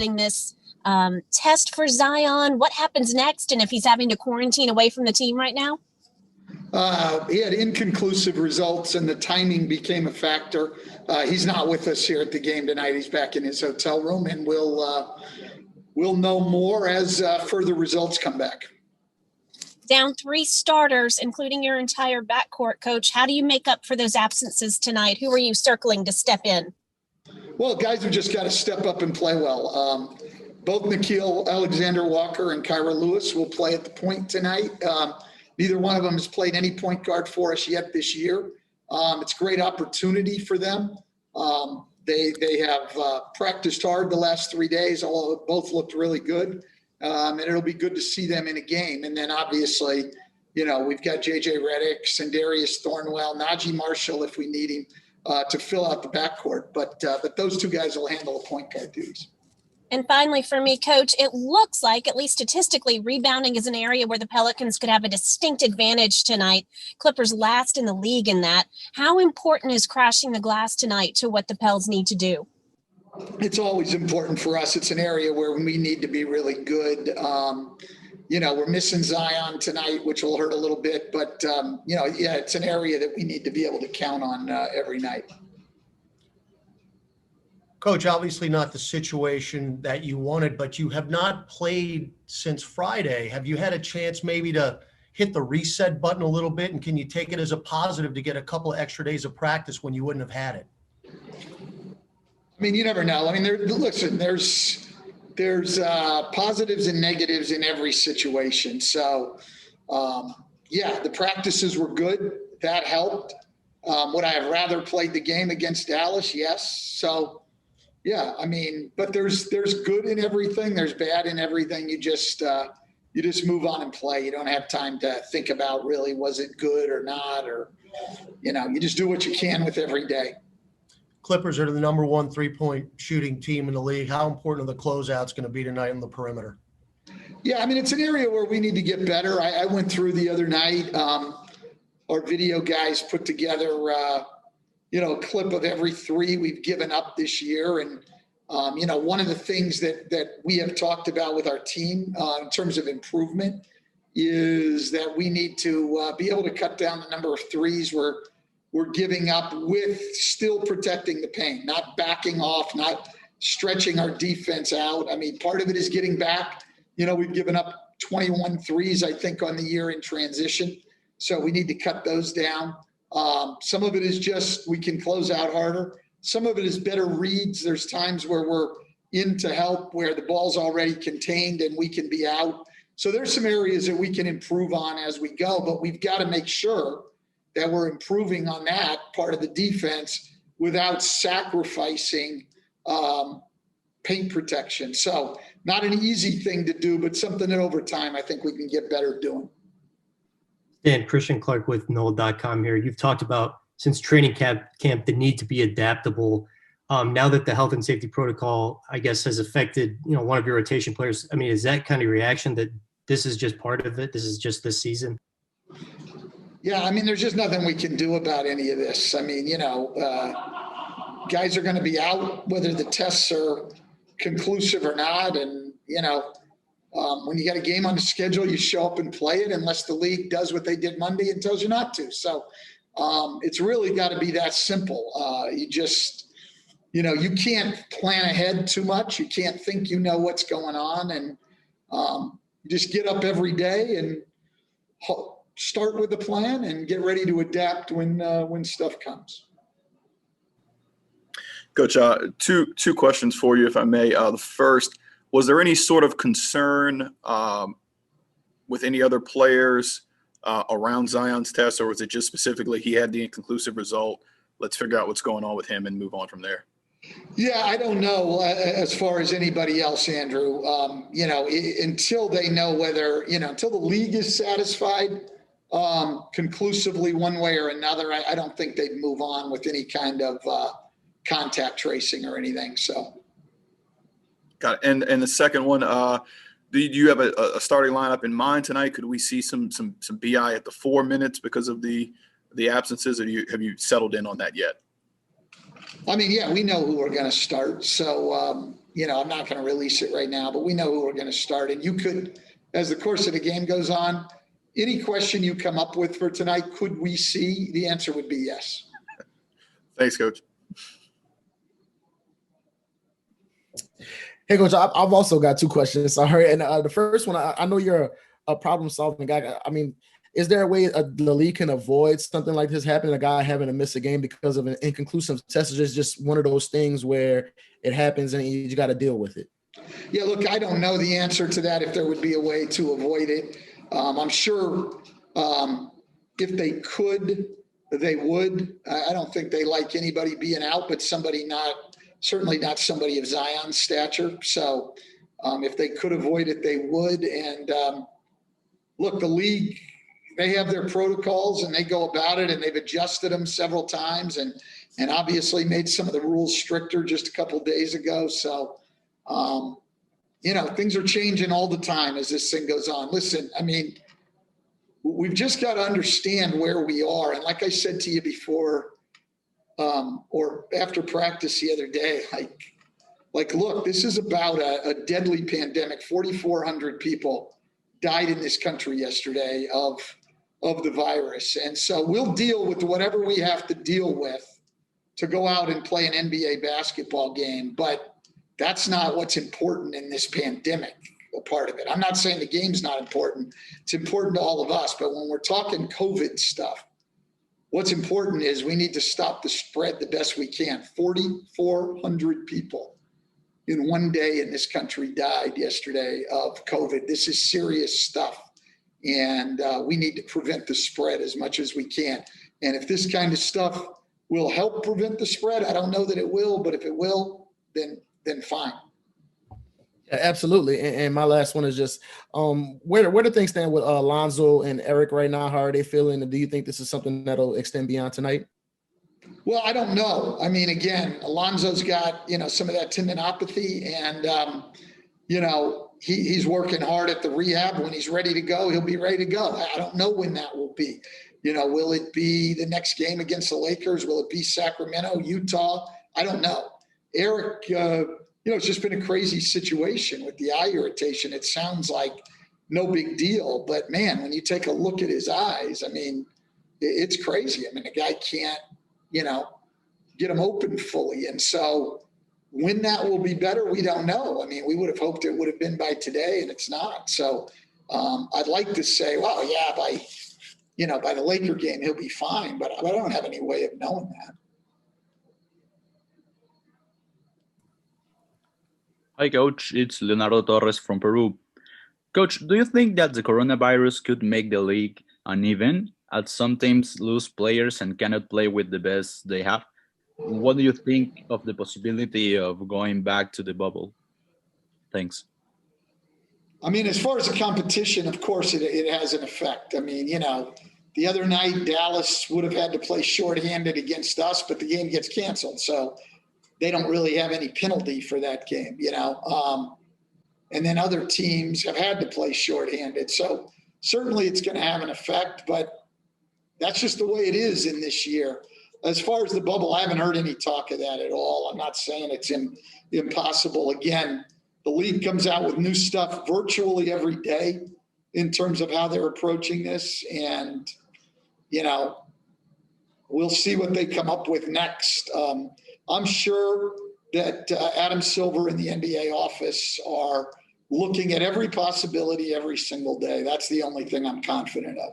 surrounding this test for Zion? What happens next? And if he's having to quarantine away from the team right now? He had inconclusive results, and the timing became a factor. He's not with us here at the game tonight. He's back in his hotel room, and we'll know more as further results come back. Down 3 starters, including your entire backcourt, Coach. How do you make up for those absences tonight? Who are you circling to step in? Well, guys have just got to step up and play well. Both Nikhil Alexander-Walker and Kyra Lewis will play at the point tonight. Neither one of them has played any point guard for us yet this year. It's a great opportunity for them. They have practiced hard the last 3 days. Both looked really good. And it'll be good to see them in a game. And then obviously, we've got JJ Redick, Sandarius Thornwell, Najee Marshall if we need him to fill out the backcourt. But those 2 guys will handle the point guard duties. And finally, for me, Coach, it looks like, at least statistically, rebounding is an area where the Pelicans could have a distinct advantage tonight. Clippers last in the league in that. How important is crashing the glass tonight to what the Pels need to do? It's always important for us. It's an area where we need to be really good. We're missing Zion tonight, which will hurt a little bit. But, it's an area that we need to be able to count on every night. Coach, obviously not the situation that you wanted, but you have not played since Friday. Have you had a chance maybe to hit the reset button a little bit? And can you take it as a positive to get a couple of extra days of practice when you wouldn't have had it? I mean, you never know. I mean, there's positives and negatives in every situation. So, the practices were good. That helped. Would I have rather played the game against Dallas? Yes. So, but there's good in everything. There's bad in everything. You just move on and play. You don't have time to think about really, was it good or not? Or, you just do what you can with every day. Clippers are the number 1 3-point shooting team in the league. How important are the closeouts going to be tonight on the perimeter? Yeah, I mean, it's an area where we need to get better. I went through the other night. Our video guys put together, a clip of every 3 we've given up this year. And, one of the things that we have talked about with our team in terms of improvement is that we need to be able to cut down the number of threes we're giving up with still protecting the paint, not backing off, not stretching our defense out. I mean, part of it is getting back. We've given up 21 threes, I think, on the year in transition. So we need to cut those down. Some of it is just we can close out harder. Some of it is better reads. There's times where we're in to help, where the ball's already contained and we can be out. So there's some areas that we can improve on as we go, but we've got to make sure that we're improving on that part of the defense without sacrificing paint protection. So not an easy thing to do, but something that over time I think we can get better doing. Dan, Christian Clark with Noel.com here. You've talked about since training camp the need to be adaptable. Now that the health and safety protocol, I guess, has affected one of your rotation players. I mean, is that kind of reaction that this is just part of it? This is just this season? Yeah, I mean, there's just nothing we can do about any of this. I mean, guys are going to be out, whether the tests are conclusive or not. And, when you got a game on the schedule, you show up and play it unless the league does what they did Monday and tells you not to. So it's really got to be that simple. You can't plan ahead too much. You can't think what's going on. And you just get up every day and start with a plan and get ready to adapt when stuff comes. Coach, two questions for you, if I may. The first, was there any sort of concern with any other players around Zion's test, or was it just specifically he had the inconclusive result? Let's figure out what's going on with him and move on from there. Yeah, I don't know as far as anybody else, Andrew. Until they know whether, until the league is satisfied conclusively one way or another, I don't think they'd move on with any kind of contact tracing or anything. So. Got it. And the second one, do you have a starting lineup in mind tonight? Could we see some BI at the 4 minutes because of the absences, or have you settled in on that yet? I mean, yeah, we know who we're going to start. So, I'm not going to release it right now, but we know who we're going to start. And you could, as the course of the game goes on, any question you come up with for tonight, could we see? The answer would be yes. Thanks, Coach. Hey, Coach, I've also got two questions. Sorry. And the first one, I know you're a problem-solving guy. I mean, is there a way the league can avoid something like this happening, a guy having to miss a game because of an inconclusive test? Or is it just one of those things where it happens and you got to deal with it? Yeah, look, I don't know the answer to that, if there would be a way to avoid it. I'm sure if they could, they would. I don't think they like anybody being out, but certainly not somebody of Zion's stature. So if they could avoid it, they would. And look, the league, they have their protocols and they go about it, and they've adjusted them several times and obviously made some of the rules stricter just a couple of days ago. So, things are changing all the time as this thing goes on. Listen, I mean, we've just got to understand where we are. And like I said to you before, or after practice the other day, like, look, this is about a deadly pandemic. 4,400 people died in this country yesterday of the virus. And so we'll deal with whatever we have to deal with to go out and play an NBA basketball game. But that's not what's important in this pandemic, a part of it. I'm not saying the game's not important. It's important to all of us. But when we're talking COVID stuff, what's important is we need to stop the spread the best we can. 4,400 people in one day in this country died yesterday of COVID. This is serious stuff. And we need to prevent the spread as much as we can. And if this kind of stuff will help prevent the spread, I don't know that it will, but if it will, then fine. Yeah, absolutely. And my last one is just where do things stand with Alonzo and Eric right now? How are they feeling? And do you think this is something that'll extend beyond tonight? Well, I don't know. I mean, again, Alonzo's got, some of that tendinopathy, and, he's working hard at the rehab. When he's ready to go, he'll be ready to go. I don't know when that will be. Will it be the next game against the Lakers? Will it be Sacramento, Utah? I don't know. Eric, it's just been a crazy situation with the eye irritation. It sounds like no big deal, but man, when you take a look at his eyes, I mean, it's crazy. I mean, the guy can't, get them open fully. And so when that will be better, we don't know. I mean, we would have hoped it would have been by today, and it's not. So I'd like to say, well, yeah, by the Laker game, he'll be fine, but I don't have any way of knowing that. Hi, Coach. It's Leonardo Torres from Peru. Coach, do you think that the coronavirus could make the league uneven, as some teams lose players and cannot play with the best they have? What do you think of the possibility of going back to the bubble? Thanks. I mean, as far as the competition, of course, it has an effect. I mean, the other night, Dallas would have had to play shorthanded against us, but the game gets canceled. So they don't really have any penalty for that game, and then other teams have had to play shorthanded. So certainly it's going to have an effect, but that's just the way it is in this year. As far as the bubble, I haven't heard any talk of that at all. I'm not saying it's impossible. Again, the league comes out with new stuff virtually every day in terms of how they're approaching this. And, we'll see what they come up with next. I'm sure that Adam Silver and the NBA office are looking at every possibility every single day. That's the only thing I'm confident of.